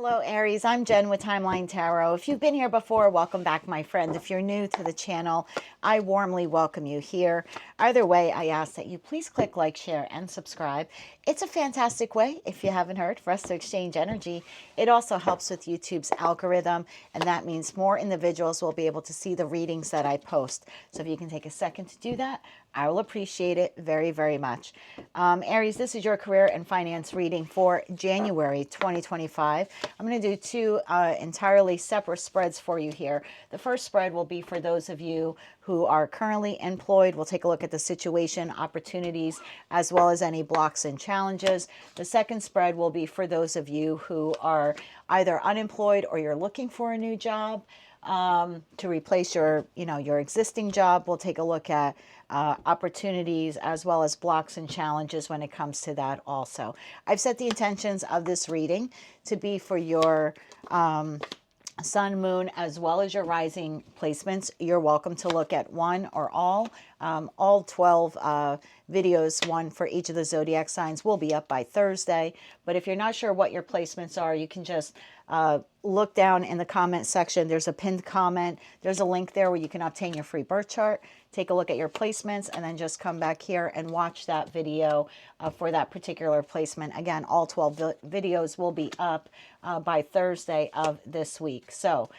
Hello, Aries. I'm Jen with Timeline Tarot. If you've been here before, welcome back, my friend. If you're new to the channel, I warmly welcome you here. Either way, I ask that you please click like, share, and subscribe. It's a fantastic way, if you haven't heard, for us to exchange energy. It also helps with YouTube's algorithm, and that means more individuals will be able to see the readings that I post. So if you can take a second to do that, I will appreciate it very, very much. Aries, this is your career and finance reading for January 2025. I'm going to do two entirely separate spreads for you here. The first spread will be for those of you who are currently employed. We'll take a look at the situation, opportunities, as well as any blocks and challenges. The second spread will be for those of you who are either unemployed or you're looking for a new job to replace your existing job. We'll take a look at opportunities as well as blocks and challenges when it comes to that also. I've set the intentions of this reading to be for your sun, moon, as well as your rising placements. You're welcome to look at one or all 12 videos, one for each of the zodiac signs, will be up by Thursday. But if you're not sure what your placements are, you can just look down in the comment section. There's a pinned comment. There's a link there where you can obtain your free birth chart, take a look at your placements, and then just come back here and watch that video for that particular placement. Again, all 12 videos will be up by Thursday of this week. So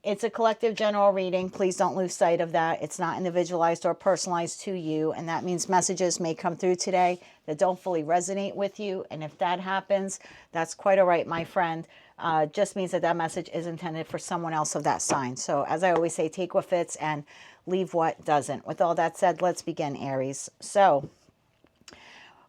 it's a collective general reading. Please don't lose sight of that. It's not individualized or personalized to you, and that means messages may come through today that don't fully resonate with you. And if that happens, that's quite all right, my friend. Just means that that message is intended for someone else of that sign. So as I always say, take what fits and leave what doesn't. With all that said, let's begin, Aries. So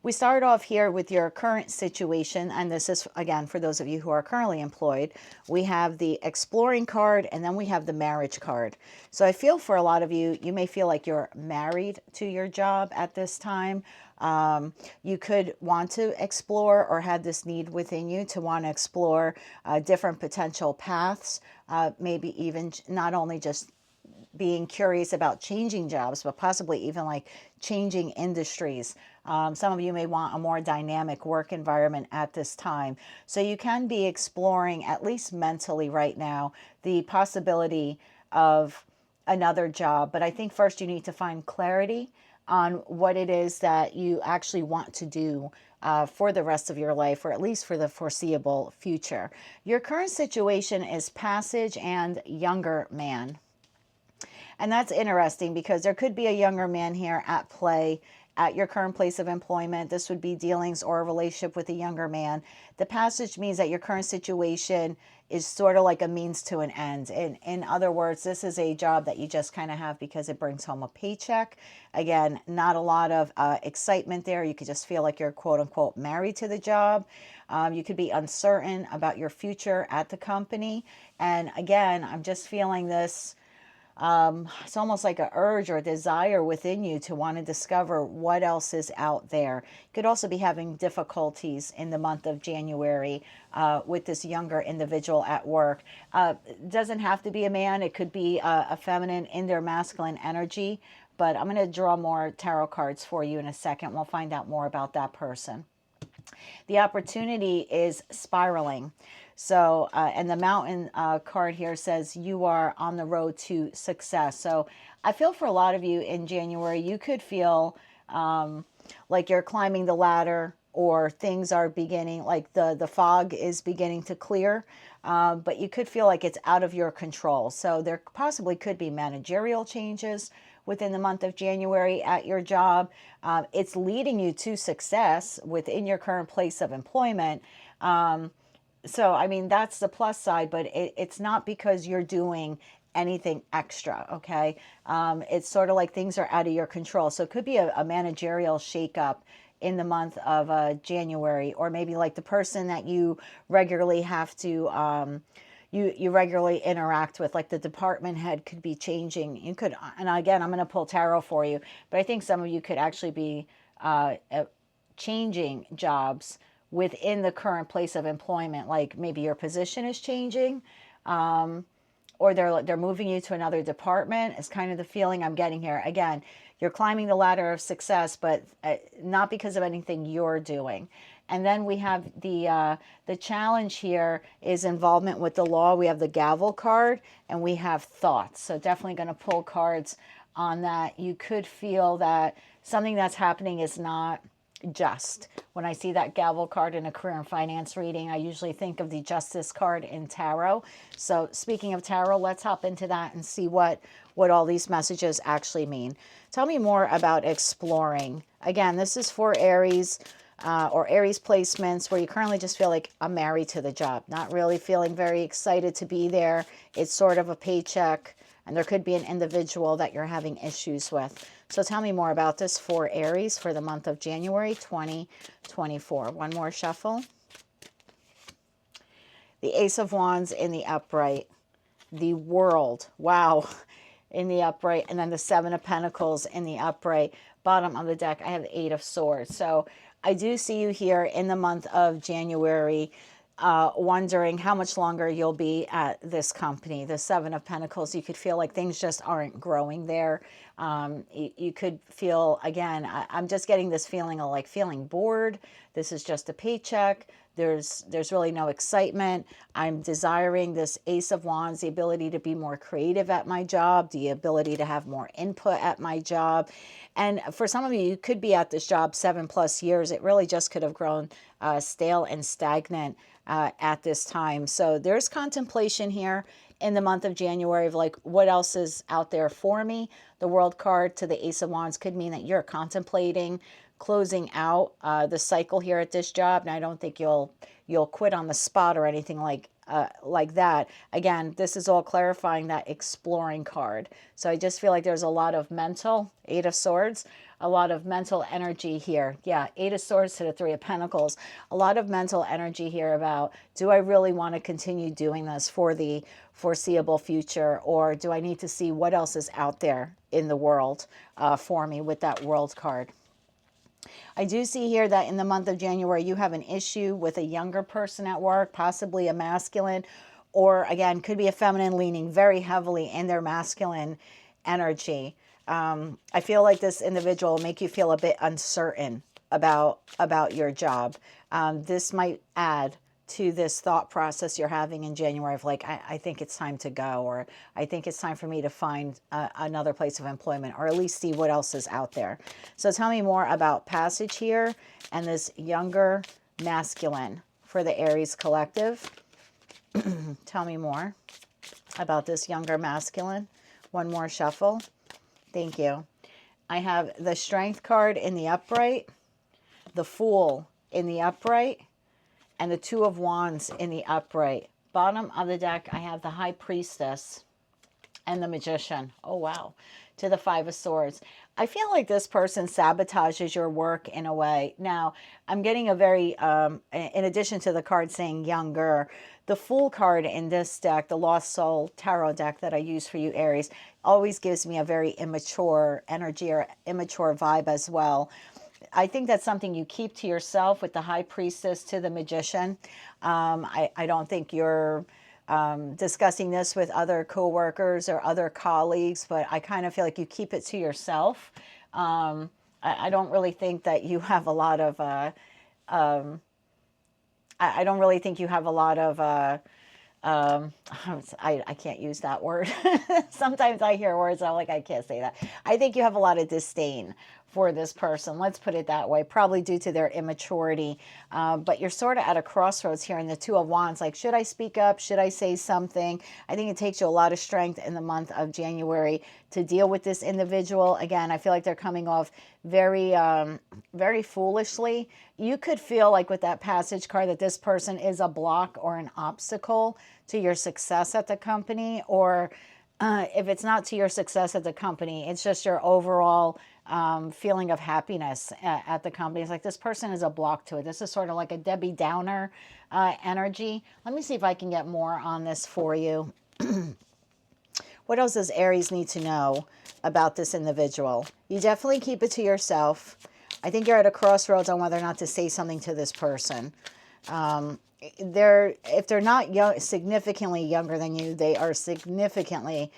we start off here with your current situation, and this is, again, for those of you who are currently employed. We have the exploring card, and then we have the marriage card. So I feel for a lot of you, you may feel like you're married to your job at this time. You could want to explore or have this need within you to want to explore different potential paths, maybe even not only just being curious about changing jobs, but possibly even like changing industries. Some of you may want a more dynamic work environment at this time. So you can be exploring, at least mentally right now, the possibility of another job. But I think first you need to find clarity on what it is that you actually want to do for the rest of your life, or at least for the foreseeable future. Your current situation is passage and younger man. And that's interesting because there could be a younger man here at play at your current place of employment. This would be dealings or a relationship with a younger man. The passage means that your current situation is sort of like a means to an end. In other words, this is a job that you just kind of have because it brings home a paycheck. Again, not a lot of excitement there. You could just feel like you're quote unquote married to the job. You could be uncertain about your future at the company. And again, I'm just feeling this. It's almost like an urge or a desire within you to want to discover what else is out there. You could also be having difficulties in the month of January with this younger individual at work. It doesn't have to be a man. It could be a feminine in their masculine energy. But I'm going to draw more tarot cards for you in a second. We'll find out more about that person. The opportunity is spiraling. So, and the mountain card here says you are on the road to success. So I feel for a lot of you in January, you could feel like you're climbing the ladder, or things are beginning, like the fog is beginning to clear, but you could feel like it's out of your control. So there possibly could be managerial changes within the month of January at your job. It's leading you to success within your current place of employment. So, I mean, that's the plus side, but it's not because you're doing anything extra, okay? It's sort of like things are out of your control. So it could be a managerial shakeup in the month of January, or maybe like the person that you regularly have to, you regularly interact with, like the department head could be changing. You could, and again, I'm going to pull tarot for you, but I think some of you could actually be changing jobs within the current place of employment. Like maybe your position is changing, or they're moving you to another department is kind of the feeling I'm getting here. Again, you're climbing the ladder of success, but not because of anything you're doing. And then we have the challenge here is involvement with the law. We have the gavel card, and we have thoughts. So definitely going to pull cards on that. You could feel that something that's happening is not just. When I see that gavel card in a career and finance reading, I usually think of the Justice card in tarot. So speaking of tarot, let's hop into that and see what all these messages actually mean. Tell me more about exploring. Again, this is for Aries or Aries placements where you currently just feel like I'm married to the job, not really feeling very excited to be there. It's sort of a paycheck, and there could be an individual that you're having issues with. So tell me more about this for Aries for the month of January 2024. One more shuffle. The Ace of Wands in the upright. The World, wow, in the upright. And then the Seven of Pentacles in the upright. Bottom of the deck, I have the Eight of Swords. So I do see you here in the month of January wondering how much longer you'll be at this company. The Seven of Pentacles, you could feel like things just aren't growing there. You could feel, again, I'm just getting this feeling of like feeling bored. This is just a paycheck. There's really no excitement. I'm desiring this Ace of Wands, the ability to be more creative at my job, the ability to have more input at my job. And for some of you, you could be at this job 7+ years. It really just could have grown stale and stagnant at this time. So there's contemplation here in the month of January of like, what else is out there for me? The World card to the Ace of Wands could mean that you're contemplating closing out the cycle here at this job. And I don't think you'll quit on the spot or anything like that. Again, this is all clarifying that exploring card. So I just feel like there's a lot of mental, Eight of Swords, a lot of mental energy here. Yeah, Eight of Swords to the Three of Pentacles. A lot of mental energy here about, do I really want to continue doing this for the foreseeable future, or do I need to see what else is out there in the world for me with that World card? I do see here that in the month of January, you have an issue with a younger person at work, possibly a masculine, or again, could be a feminine leaning very heavily in their masculine energy. I feel like this individual will make you feel a bit uncertain about your job. This might add to this thought process you're having in January of like, I think it's time to go, or I think it's time for me to find another place of employment, or at least see what else is out there. So tell me more about passage here and this younger masculine for the Aries collective. Tell me more about this younger masculine. One more shuffle. Thank you. I have the Strength card in the upright, the Fool in the upright, and the Two of Wands in the upright. Bottom of the deck, I have the High Priestess and the Magician. Oh, wow. To the Five of Swords. I feel like this person sabotages your work in a way. Now, I'm getting a very, in addition to the card saying younger, the Fool card in this deck, the Lost Soul Tarot deck that I use for you, Aries, always gives me a very immature energy or immature vibe as well. I think that's something you keep to yourself with the High Priestess to the Magician. I don't think you're discussing this with other coworkers or other colleagues, but I kind of feel like you keep it to yourself. I don't really think that you have a lot of, I don't really think you have a lot of, I can't use that word. Sometimes I hear words, I'm like, I can't say that. I think you have a lot of disdain for this person. Let's put it that way, probably due to their immaturity. But you're sort of at a crossroads here in the Two of Wands. Like, should I speak up? Should I say something? I think it takes you a lot of strength in the month of January to deal with this individual. Again, I feel like they're coming off very, very foolishly. You could feel like with that passage card that this person is a block or an obstacle to your success at the company, or if it's not to your success at the company, it's just your overall feeling of happiness at the company. It's like this person is a block to it. This is sort of like a Debbie Downer energy. Let me see if I can get more on this for you. What else does Aries need to know about this individual? You definitely keep it to yourself. I think you're at a crossroads on whether or not to say something to this person. If they're not significantly younger than you, they are significantly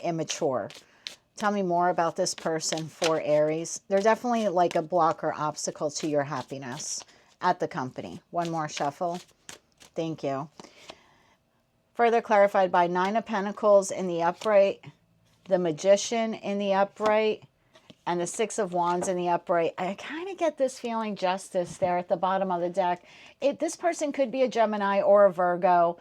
immature. Tell me more about this person for Aries. They're definitely like a block or obstacle to your happiness at the company. One more shuffle. Thank you. Further clarified by 9 of Pentacles in the upright, the Magician in the upright, and the 6 of Wands in the upright. I kind of get this feeling justice there at the bottom of the deck. This person could be a Gemini or a Virgo.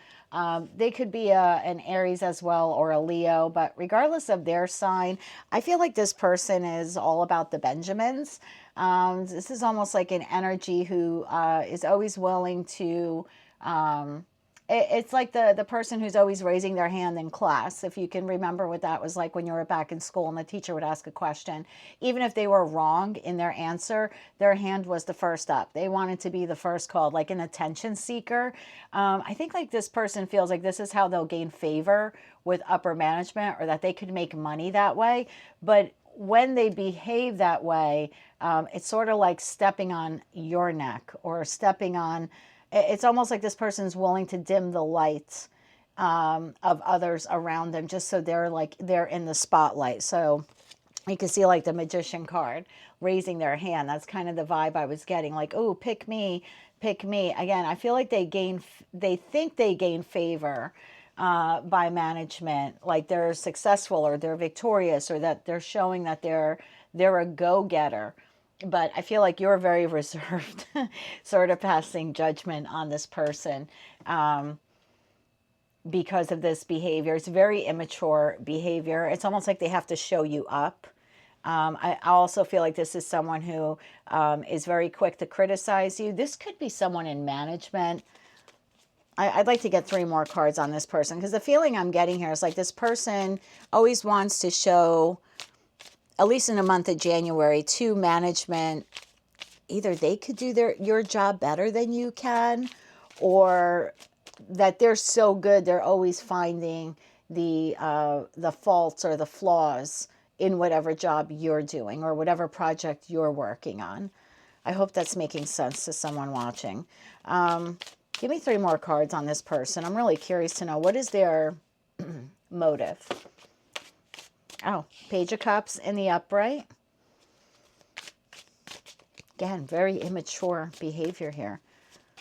They could be an Aries as well, or a Leo. But regardless of their sign, I feel like this person is all about the Benjamins. This is almost like an energy who is always willing to... it's like the person who's always raising their hand in class. If you can remember what that was like when you were back in school and the teacher would ask a question. Even if they were wrong in their answer, their hand was the first up. They wanted to be the first called, like an attention seeker. I think like this person feels like this is how they'll gain favor with upper management, or that they could make money that way. But when they behave that way, it's sort of like stepping on your neck, or stepping on... It's almost like this person's willing to dim the lights of others around them, just so they're in the spotlight. So you can see like the Magician card raising their hand. That's kind of the vibe I was getting. Like, oh, pick me, pick me. Again, I feel like they think they gain favor by management, like they're successful or they're victorious, or that they're showing that they're a go-getter. But I feel like you're very reserved, sort of passing judgment on this person because of this behavior. It's very immature behavior. It's almost like they have to show you up. I also feel like this is someone who is very quick to criticize you. This could be someone in management. I'd like to get 3 more cards on this person, because the feeling I'm getting here is like this person always wants to show, at least in the month of January, to management, either they could do your job better than you can, or that they're so good they're always finding the faults or the flaws in whatever job you're doing or whatever project you're working on. I hope that's making sense to someone watching. Give me 3 more cards on this person. I'm really curious to know, what is their motive? Oh, Page of Cups in the upright. Again, very immature behavior here.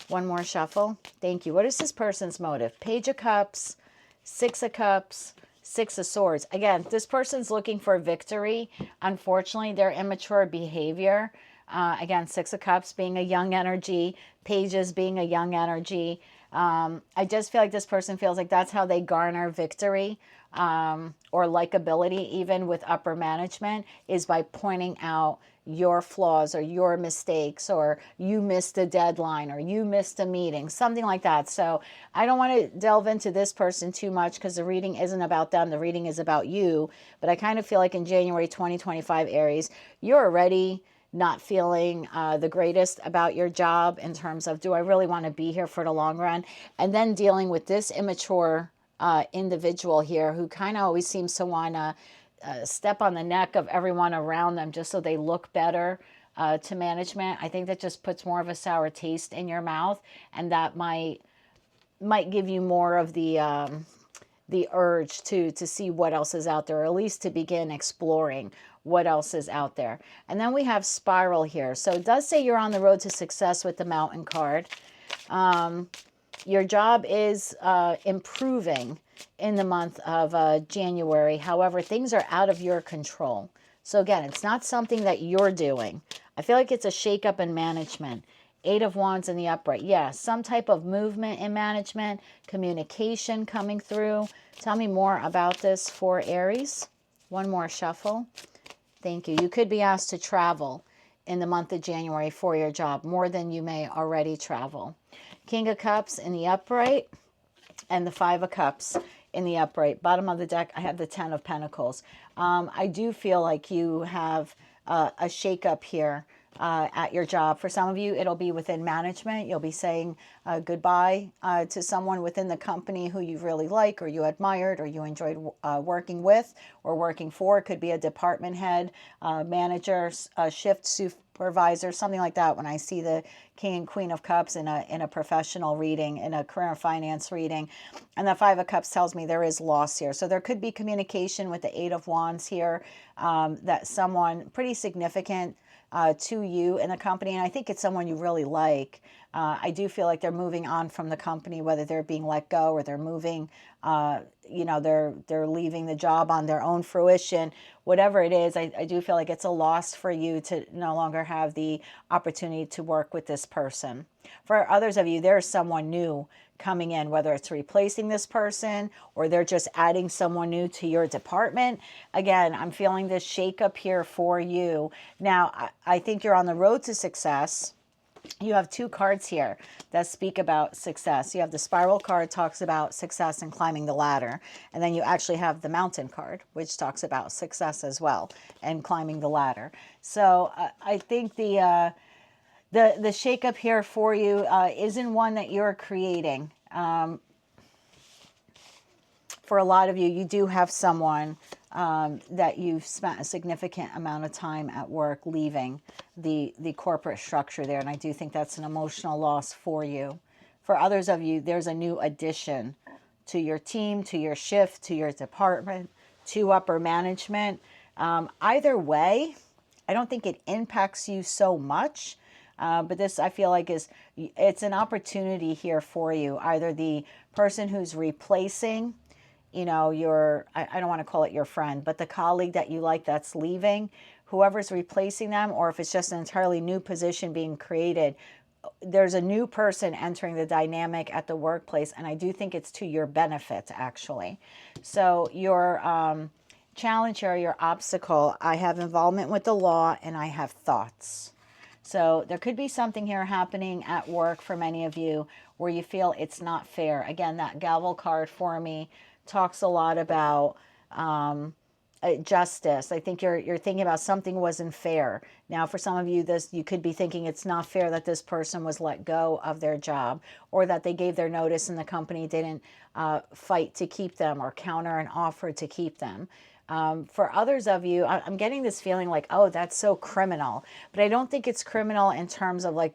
1 more shuffle. Thank you. What is this person's motive? Page of Cups, 6 of Cups, 6 of Swords. Again, this person's looking for victory. Unfortunately, their immature behavior. Again, 6 of Cups being a young energy, Pages being a young energy. I just feel like this person feels like that's how they garner victory. Or likability, even with upper management, is by pointing out your flaws or your mistakes, or you missed a deadline, or you missed a meeting, something like that. So I don't want to delve into this person too much, because the reading isn't about them. The reading is about you. But I kind of feel like in January 2025, Aries, you're already not feeling the greatest about your job in terms of, do I really want to be here for the long run? And then dealing with this immature individual here who kind of always seems to want to step on the neck of everyone around them just so they look better to management. I think that just puts more of a sour taste in your mouth, and that might give you more of the urge to see what else is out there, or at least to begin exploring what else is out there. And then we have Spiral here. So it does say you're on the road to success with the Mountain card. Your job is improving in the month of January. However, things are out of your control. So again, it's not something that you're doing. I feel like it's a shakeup in management. 8 of Wands in the upright. Yeah, some type of movement in management, communication coming through. Tell me more about this for Aries. 1 more shuffle. Thank you. You could be asked to travel in the month of January for your job, more than you may already travel. King of Cups in the upright, and the 5 of Cups in the upright. Bottom of the deck, I have the 10 of Pentacles. I do feel like you have a shakeup here at your job. For some of you, it'll be within management. You'll be saying goodbye to someone within the company who you really like, or you admired, or you enjoyed working with or working for. It could be a department head, manager, shift supervisor, something like that when I see the King and Queen of Cups in a professional reading, in a career and finance reading. And the Five of Cups tells me there is loss here. So there could be communication with the Eight of Wands here, that someone pretty significant to you in the company. And I think it's someone you really like. I do feel like they're moving on from the company, whether they're being let go or they're moving, you know, they're leaving the job on their own fruition. Whatever it is, I do feel like it's a loss for you to no longer have the opportunity to work with this person. For others of you, there's someone new coming in, whether it's replacing this person or they're just adding someone new to your department. Again, I'm feeling this shakeup here for you. Now, I think you're on the road to success. You have two cards here that speak about success. You have the Spiral card, talks about success and climbing the ladder. And then you actually have the Mountain card, which talks about success as well and climbing the ladder. So I think the shakeup here for you isn't one that you're creating. For a lot of you, you do have someone that you've spent a significant amount of time at work leaving the corporate structure there. And I do think that's an emotional loss for you. For others of you, there's a new addition to your team, to your shift, to your department, to upper management. Either way, I don't think it impacts you so much. But this, I feel like, it's an opportunity here for you. Either the person who's replacing, you know, I don't want to call it your friend, but the colleague that you like that's leaving, whoever's replacing them, or if it's just an entirely new position being created, there's a new person entering the dynamic at the workplace, and I do think it's to your benefit, actually. So your challenge or your obstacle, I have involvement with the law, and I have thoughts. So there could be something here happening at work for many of you where you feel it's not fair. Again, that gavel card for me talks a lot about justice. I think you're thinking about something wasn't fair. Now, for some of you, you could be thinking it's not fair that this person was let go of their job, or that they gave their notice and the company didn't fight to keep them or counter an offer to keep them. For others of you, I'm getting this feeling like, oh, that's so criminal. But I don't think it's criminal in terms of like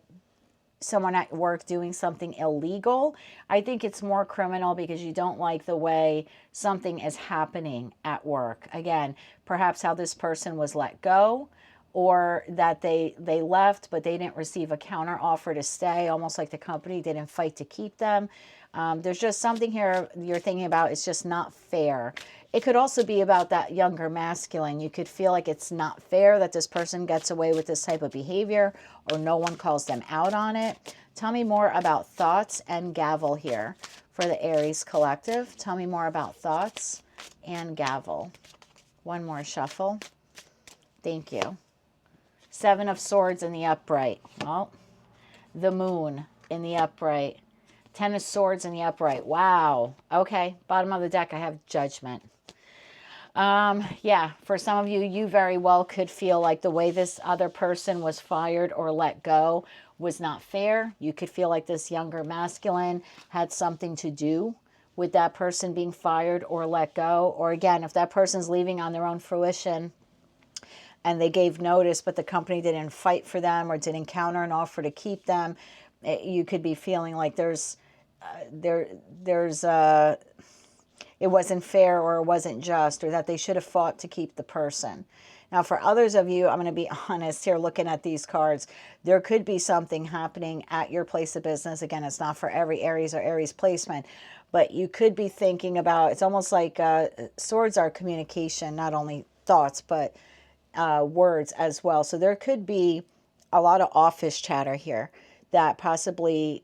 someone at work doing something illegal. I think it's more criminal because you don't like the way something is happening at work. Again, perhaps how this person was let go, or that they left but they didn't receive a counter offer to stay, almost like the company didn't fight to keep them. There's just something here you're thinking about, it's just not fair. It could also be about that younger masculine. You could feel like it's not fair that this person gets away with this type of behavior, or no one calls them out on it. Tell me more about thoughts and gavel here for the Aries collective. Tell me more about thoughts and gavel. One more shuffle. Thank you. Seven of Swords in the upright. Well, the Moon in the upright. Ten of Swords in the upright. Wow. Okay. Bottom of the deck, I have Judgment. Yeah, for some of you, you very well could feel like the way this other person was fired or let go was not fair. You could feel like this younger masculine had something to do with that person being fired or let go. Or again, if that person's leaving on their own fruition and they gave notice, but the company didn't fight for them or didn't counter an offer to keep them, you could be feeling like it wasn't fair, or it wasn't just, or that they should have fought to keep the person. Now, for others of you, I'm going to be honest here looking at these cards. There could be something happening at your place of business. Again, it's not for every Aries or Aries placement, but you could be thinking about, it's almost like swords are communication, not only thoughts, but words as well. So there could be a lot of office chatter here, that possibly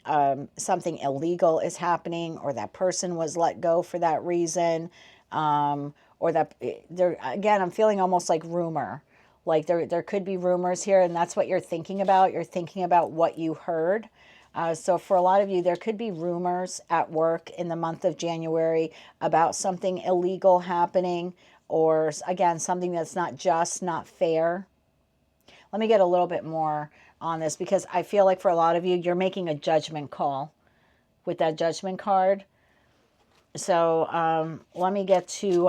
something illegal is happening, or that person was let go for that reason, or that there, again, I'm feeling almost like rumor, like there could be rumors here, and that's what you're thinking about. You're thinking about what you heard. So for a lot of you, there could be rumors at work in the month of January about something illegal happening, or again, something that's not just, not fair. Let me get a little bit more on this, because I feel like for a lot of you, you're making a judgment call with that Judgment card. So let me get to,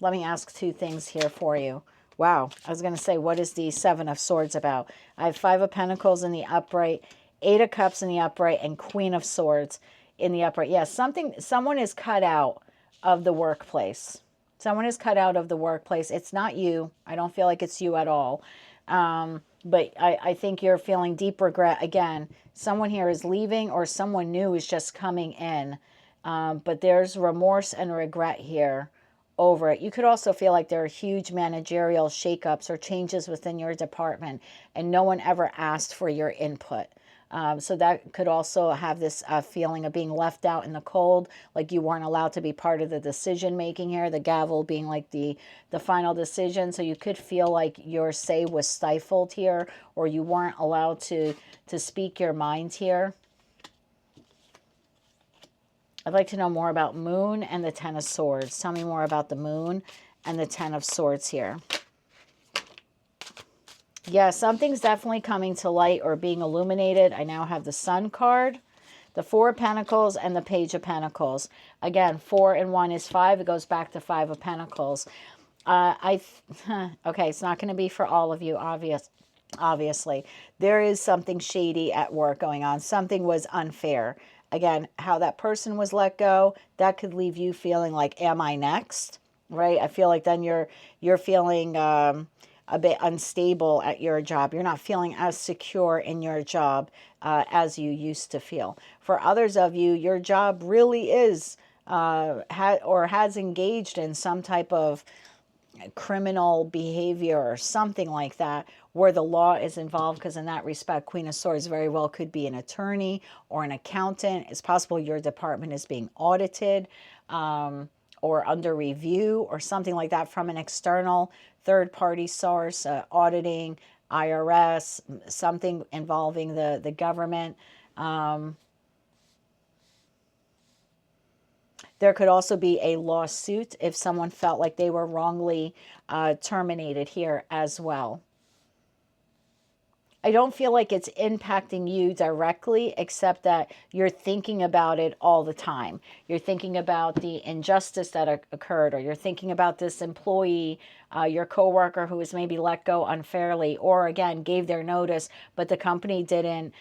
let me ask two things here for you. Wow. I was going to say, what is the Seven of Swords about? I have Five of Pentacles in the upright, Eight of Cups in the upright, and Queen of Swords in the upright. Yes, someone is cut out of the workplace. Someone is cut out of the workplace. It's not you. I don't feel like it's you at all. But I think you're feeling deep regret. Again, someone here is leaving or someone new is just coming in. But there's remorse and regret here over it. You could also feel like there are huge managerial shakeups or changes within your department and no one ever asked for your input. So that could also have this feeling of being left out in the cold, like you weren't allowed to be part of the decision making here, the gavel being like the final decision. So you could feel like your say was stifled here, or you weren't allowed to speak your mind here. I'd like to know more about Moon and the Ten of Swords. Tell me more about the Moon and the Ten of Swords here. Yeah, something's definitely coming to light or being illuminated. I now have the Sun card, the Four of Pentacles, and the Page of Pentacles. Again, 4 and 1 is 5. It goes back to 5 of Pentacles. Okay, it's not going to be for all of you, obviously. There is something shady at work going on. Something was unfair. Again, how that person was let go, that could leave you feeling like, am I next? Right? I feel like then you're feeling a bit unstable at your job. You're not feeling as secure in your job as you used to feel. For others of you, your job really is has engaged in some type of criminal behavior or something like that, where the law is involved, because in that respect, Queen of Swords very well could be an attorney or an accountant. It's possible your department is being audited or under review or something like that from an external third-party source, auditing, IRS, something involving the government. There could also be a lawsuit if someone felt like they were wrongly terminated here as well. I don't feel like it's impacting you directly, except that you're thinking about it all the time. You're thinking about the injustice that occurred, or you're thinking about this employee, your coworker who was maybe let go unfairly, or again, gave their notice, but the company didn't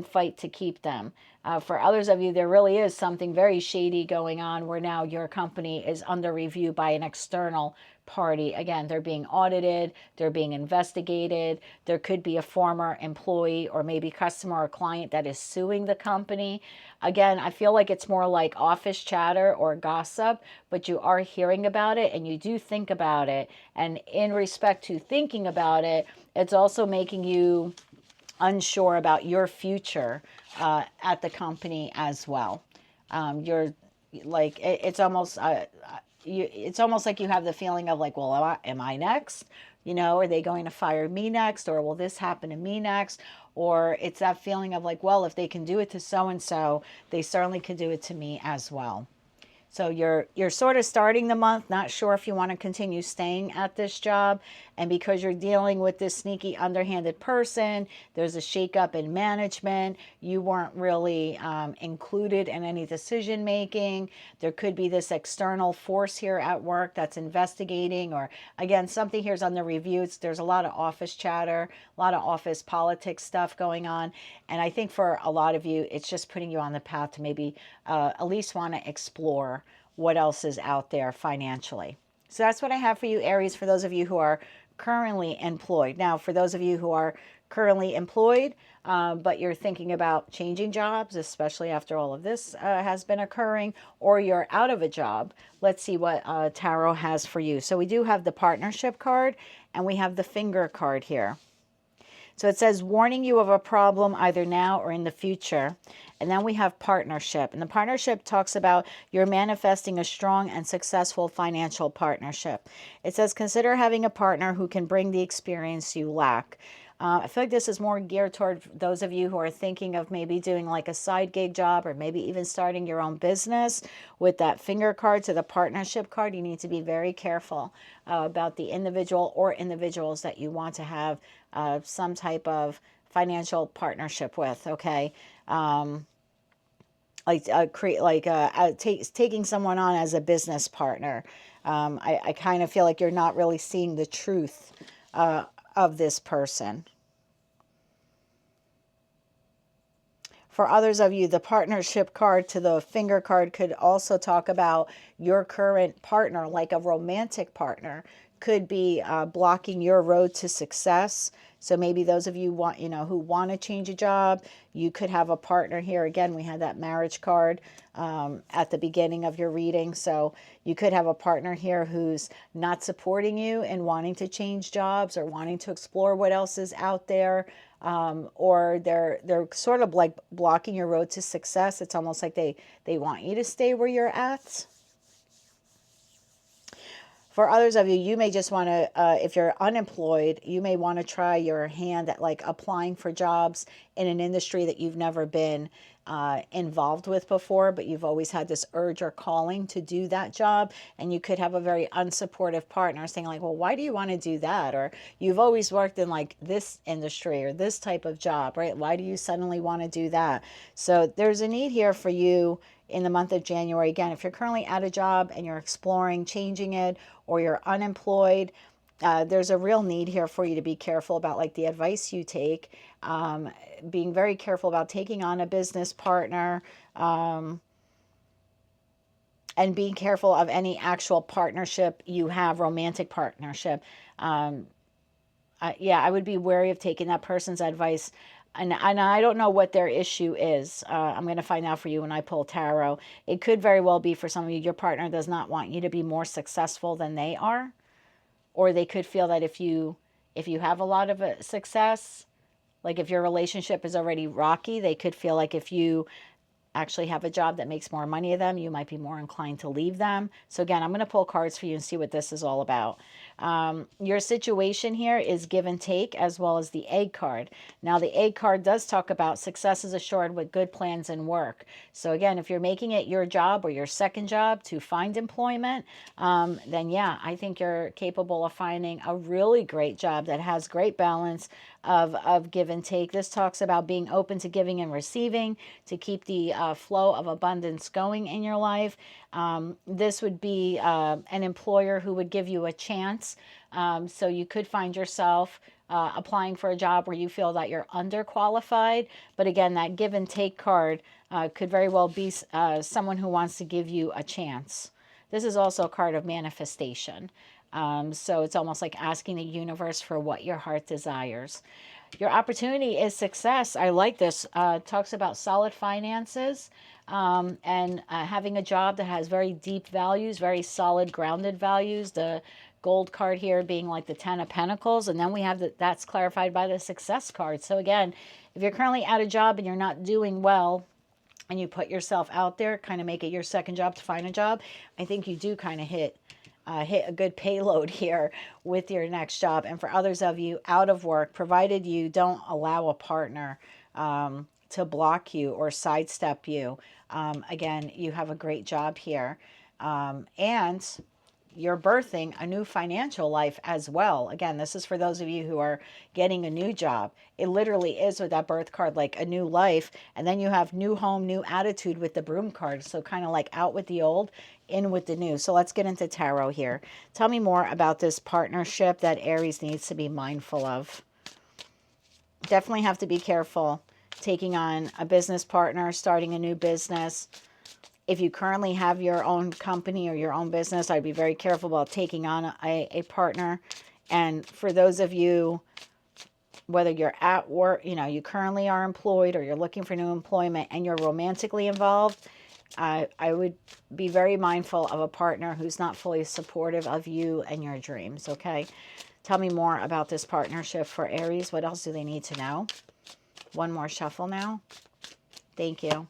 fight to keep them. For others of you, there really is something very shady going on where now your company is under review by an external party. Again, they're being audited, they're being investigated. There could be a former employee or maybe customer or client that is suing the company. Again, I feel like it's more like office chatter or gossip, but you are hearing about it and you do think about it. And in respect to thinking about it, it's also making you unsure about your future at the company as well. You're like, it's almost like you have the feeling of like, well, am I next? You know, are they going to fire me next? Or will this happen to me next? Or it's that feeling of like, well, if they can do it to so-and-so, they certainly could do it to me as well. So you're sort of starting the month, not sure if you want to continue staying at this job. And because you're dealing with this sneaky, underhanded person, there's a shakeup in management. You weren't really included in any decision making. There could be this external force here at work that's investigating, or again, something here's on the reviews. There's a lot of office chatter, a lot of office politics stuff going on. And I think for a lot of you, it's just putting you on the path to maybe at least want to explore what else is out there financially. So that's what I have for you, Aries, for those of you who are currently employed. Now, for those of you who are currently employed, but you're thinking about changing jobs, especially after all of this has been occurring, or you're out of a job, let's see what Tarot has for you. So we do have the partnership card and we have the finger card here. So it says, warning you of a problem either now or in the future. And then we have partnership. And the partnership talks about you're manifesting a strong and successful financial partnership. It says, consider having a partner who can bring the experience you lack. I feel like this is more geared toward those of you who are thinking of maybe doing like a side gig job or maybe even starting your own business. With that finger card to the partnership card, you need to be very careful about the individual or individuals that you want to have some type of financial partnership with, okay? taking someone on as a business partner. I kind of feel like you're not really seeing the truth of this person. For others of you, the partnership card to the finger card could also talk about your current partner, like a romantic partner, could be blocking your road to success. So maybe those of you who want to change a job, you could have a partner here. Again, we had that marriage card at the beginning of your reading. So you could have a partner here who's not supporting you in wanting to change jobs or wanting to explore what else is out there. Or they're sort of like blocking your road to success. It's almost like they want you to stay where you're at. For others of you, you may just want to, if you're unemployed, you may want to try your hand at like applying for jobs in an industry that you've never been involved with before, but you've always had this urge or calling to do that job. And you could have a very unsupportive partner saying like, well, why do you want to do that? Or you've always worked in like this industry or this type of job, right? Why do you suddenly want to do that? So there's a need here for you in the month of January. Again, if you're currently at a job and you're exploring changing it, or you're unemployed, there's a real need here for you to be careful about like the advice you take, being very careful about taking on a business partner, and being careful of any actual partnership you have, romantic partnership. Yeah, I would be wary of taking that person's advice. And I don't know what their issue is. I'm going to find out for you when I pull tarot. It could very well be for some of you, your partner does not want you to be more successful than they are. Or they could feel that if you have a lot of success, like if your relationship is already rocky, they could feel like if you actually have a job that makes more money than them, you might be more inclined to leave them. So again, I'm going to pull cards for you and see what this is all about. Your situation here is give and take, as well as the egg card. Now, the egg card does talk about success is assured with good plans and work. So again, if you're making it your job or your second job to find employment, then yeah, I think you're capable of finding a really great job that has great balance of give and take. This talks about being open to giving and receiving to keep the flow of abundance going in your life. This would be an employer who would give you a chance. So you could find yourself applying for a job where you feel that you're underqualified. But again, that give and take card could very well be someone who wants to give you a chance. This is also a card of manifestation. So it's almost like asking the universe for what your heart desires. Your opportunity is success. I like this. Talks about solid finances and having a job that has very deep values, very solid, grounded values. The gold card here being like the 10 of Pentacles. And then we have that's clarified by the success card. So again, if you're currently at a job and you're not doing well, and you put yourself out there, kind of make it your second job to find a job, I think you do kind of hit a good payload here with your next job. And for others of you out of work, provided you don't allow a partner to block you or sidestep you, again, you have a great job here. And you're birthing a new financial life as well. Again, this is for those of you who are getting a new job. It literally is with that birth card, like a new life. And then you have new home, new attitude with the broom card. So kind of like out with the old, in with the new. So let's get into tarot here. Tell me more about this partnership that Aries needs to be mindful of. Definitely have to be careful taking on a business partner, starting a new business. If you currently have your own company or your own business, I'd be very careful about taking on a partner. And for those of you, whether you're at work, you currently are employed or you're looking for new employment and you're romantically involved, I would be very mindful of a partner who's not fully supportive of you and your dreams, okay? Tell me more about this partnership for Aries. What else do they need to know? One more shuffle now. Thank you.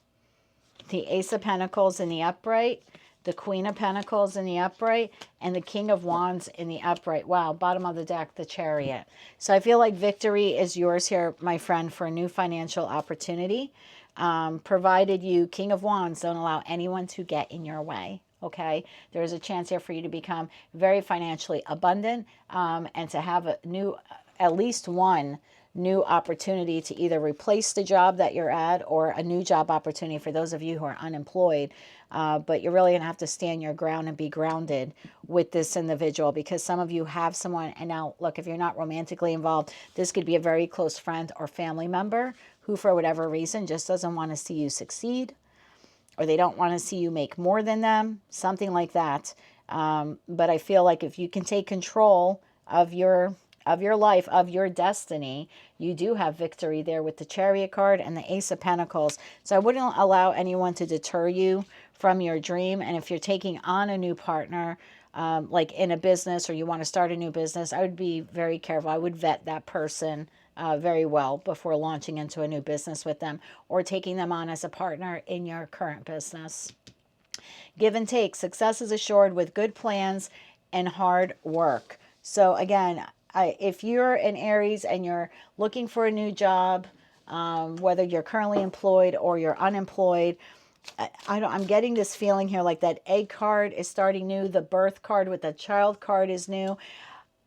The Ace of Pentacles in the upright, the Queen of Pentacles in the upright, and the King of Wands in the upright. Wow, bottom of the deck, the Chariot. So I feel like victory is yours here, my friend, for a new financial opportunity. Provided you, King of Wands, don't allow anyone to get in your way. Okay, there is a chance here for you to become very financially abundant and to have at least one new opportunity to either replace the job that you're at or a new job opportunity for those of you who are unemployed. But you're really going to have to stand your ground and be grounded with this individual, because some of you have someone. And now, look, if you're not romantically involved, this could be a very close friend or family member who, for whatever reason, just doesn't want to see you succeed, or they don't want to see you make more than them, something like that. But I feel like if you can take control of your life, of your destiny, you do have victory there with the Chariot card and the Ace of Pentacles. So I wouldn't allow anyone to deter you from your dream. And if you're taking on a new partner, like in a business, or you want to start a new business, I would be very careful. I would vet that person very well before launching into a new business with them, or taking them on as a partner in your current business. Give and take. Success is assured with good plans and hard work. So again, if you're an Aries and you're looking for a new job, whether you're currently employed or you're unemployed, I'm getting this feeling here like that Egg card is starting new. The Birth card with the Child card is new.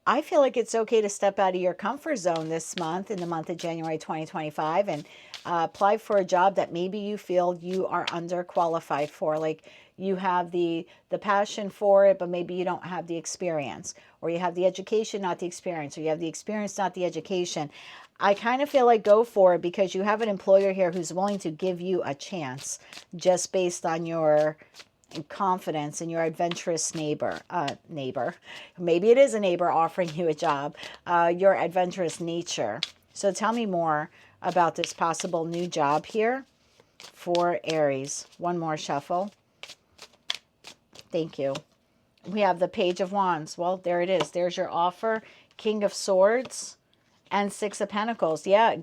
I feel like it's okay to step out of your comfort zone this month, in the month of January 2025, and apply for a job that maybe you feel you are underqualified for. Like you have the passion for it, but maybe you don't have the experience, or you have the education, not the experience, or you have the experience, not the education. I kind of feel like go for it, because you have an employer here who's willing to give you a chance just based on your confidence and your adventurous neighbor. Maybe it is a neighbor offering you a job, your adventurous nature. So tell me more about this possible new job here for Aries. One more shuffle. Thank you. We have the Page of Wands. Well, there it is. There's your offer. King of Swords and Six of Pentacles. Yeah,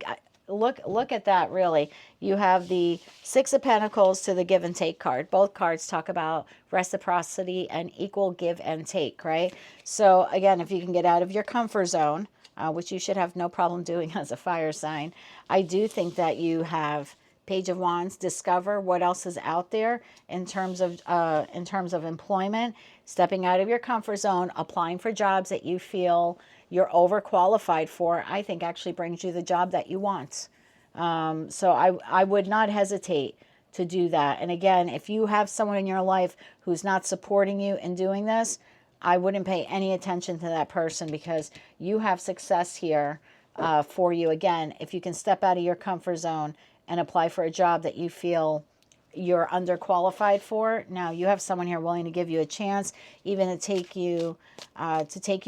look at that, really. You have the Six of Pentacles to the Give and Take card. Both cards talk about reciprocity and equal give and take, right? So again, if you can get out of your comfort zone, which you should have no problem doing as a fire sign, I do think that you have Page of Wands. Discover what else is out there in terms of employment, stepping out of your comfort zone, applying for jobs that you feel you're overqualified for, I think actually brings you the job that you want. So I would not hesitate to do that. And again, if you have someone in your life who's not supporting you in doing this, I wouldn't pay any attention to that person, because you have success here for you. Again, if you can step out of your comfort zone and apply for a job that you feel you're underqualified for, now you have someone here willing to give you a chance, even to take you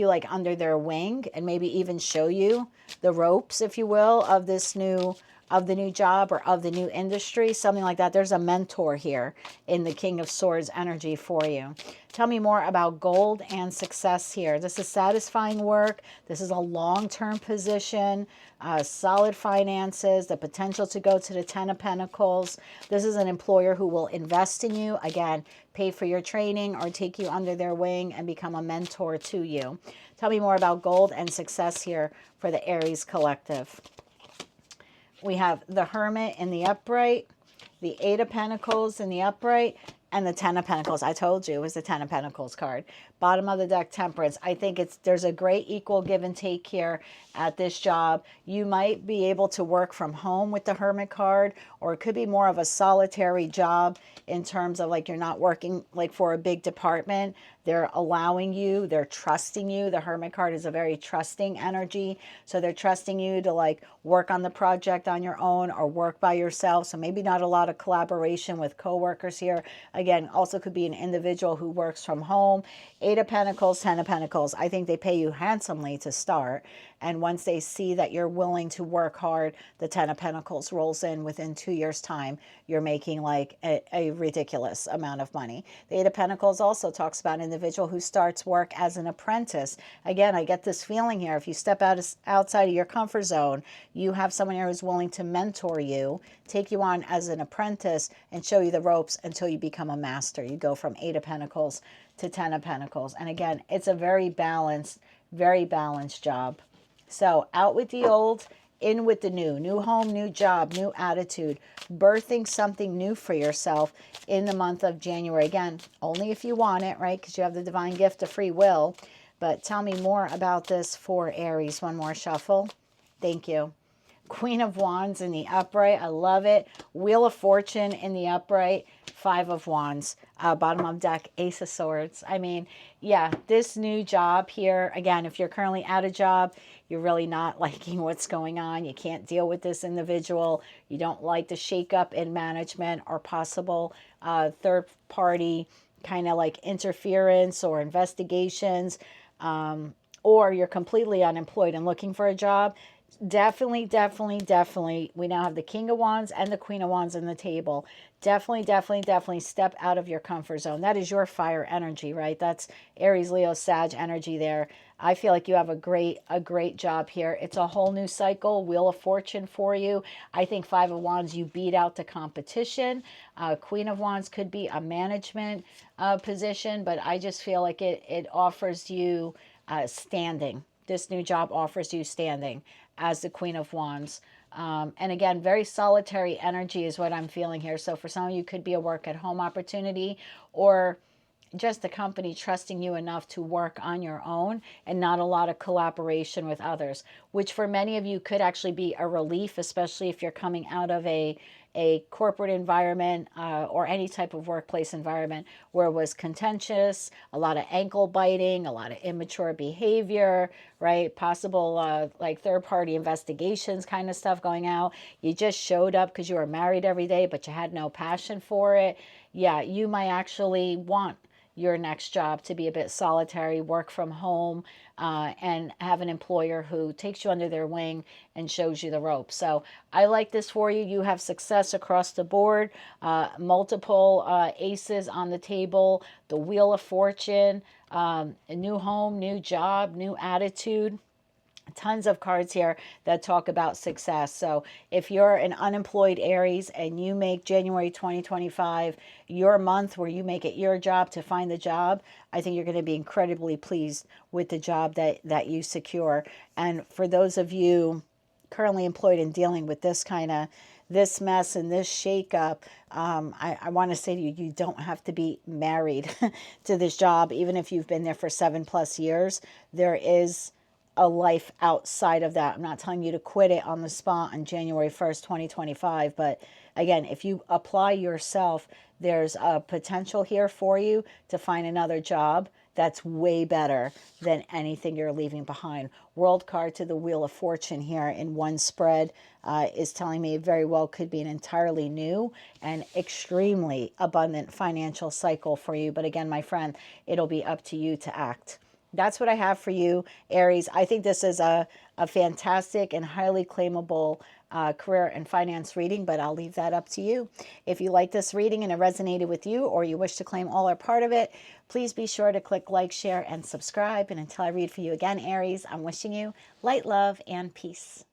like under their wing, and maybe even show you the ropes, if you will, of the new job or of the new industry, something like that. There's a mentor here in the King of Swords energy for you. Tell me more about gold and success here. This is satisfying work. This is a long-term position, solid finances, the potential to go to the Ten of Pentacles. This is an employer who will invest in you, again, pay for your training or take you under their wing and become a mentor to you. Tell me more about gold and success here for the Aries collective. We have the Hermit in the upright, the Eight of Pentacles in the upright, and the Ten of Pentacles. I told you it was the Ten of Pentacles card. Bottom of the deck, Temperance. I think there's a great equal give and take here at this job. You might be able to work from home with the Hermit card, or it could be more of a solitary job in terms of like you're not working like for a big department. They're allowing you, they're trusting you. The Hermit card is a very trusting energy. So they're trusting you to like work on the project on your own or work by yourself. So maybe not a lot of collaboration with coworkers here. Again, also could be an individual who works from home. Eight of Pentacles, Ten of Pentacles. I think they pay you handsomely to start. And once they see that you're willing to work hard, the Ten of Pentacles rolls in within 2 years' time. You're making like a ridiculous amount of money. The Eight of Pentacles also talks about an individual who starts work as an apprentice. Again, I get this feeling here. If you step outside of your comfort zone, you have someone here who's willing to mentor you, take you on as an apprentice, and show you the ropes until you become a master. You go from Eight of Pentacles to Ten of Pentacles. And again, it's a very balanced job. So out with the old, in with the new. New home, new job, new attitude. Birthing something new for yourself in the month of January. Again, only if you want it, right? Because you have the divine gift of free will. But tell me more about this for Aries. One more shuffle. Thank you. Queen of Wands in the upright. I love it. Wheel of Fortune in the upright. Five of Wands. Bottom of deck, Ace of Swords. I mean, yeah, this new job here, again, if you're currently at a job, you're really not liking what's going on. You can't deal with this individual. You don't like the shakeup in management or possible third party kind of like interference or investigations, or you're completely unemployed and looking for a job. Definitely, definitely, definitely. We now have the King of Wands and the Queen of Wands on the table. Definitely, definitely, definitely step out of your comfort zone. That is your fire energy, right? That's Aries, Leo, Sag energy there. I feel like you have a great job here. It's a whole new cycle, Wheel of Fortune for you. I think Five of Wands, you beat out the competition. Queen of Wands could be a management position, but I just feel like it offers you standing. This new job offers you standing as the Queen of Wands. And again, very solitary energy is what I'm feeling here. So for some of you, could be a work at home opportunity, or just the company trusting you enough to work on your own and not a lot of collaboration with others, which for many of you could actually be a relief, especially if you're coming out of a corporate environment or any type of workplace environment where it was contentious, a lot of ankle biting, a lot of immature behavior, right? Possible like third party investigations kind of stuff going out. You just showed up because you were married every day, but you had no passion for it. Yeah, you might actually want your next job to be a bit solitary, work from home, and have an employer who takes you under their wing and shows you the ropes. So I like this for you. You have success across the board, multiple aces on the table, the Wheel of Fortune, a new home, new job, new attitude. Tons of cards here that talk about success. So if you're an unemployed Aries and you make January 2025 your month where you make it your job to find the job, I think you're going to be incredibly pleased with the job that you secure. And for those of you currently employed and dealing with this kind of this mess and this shakeup, I want to say to you, you don't have to be married to this job. Even if you've been there for 7+ years, there is a life outside of that. I'm not telling you to quit it on the spot on January 1st, 2025. But again, if you apply yourself, there's a potential here for you to find another job that's way better than anything you're leaving behind. World card to the Wheel of Fortune here in one spread is telling me it very well could be an entirely new and extremely abundant financial cycle for you. But again, my friend, it'll be up to you to act. That's what I have for you, Aries. I think this is a fantastic and highly claimable career and finance reading, but I'll leave that up to you. If you like this reading and it resonated with you, or you wish to claim all or part of it, please be sure to click like, share, and subscribe. And until I read for you again, Aries, I'm wishing you light, love, and peace.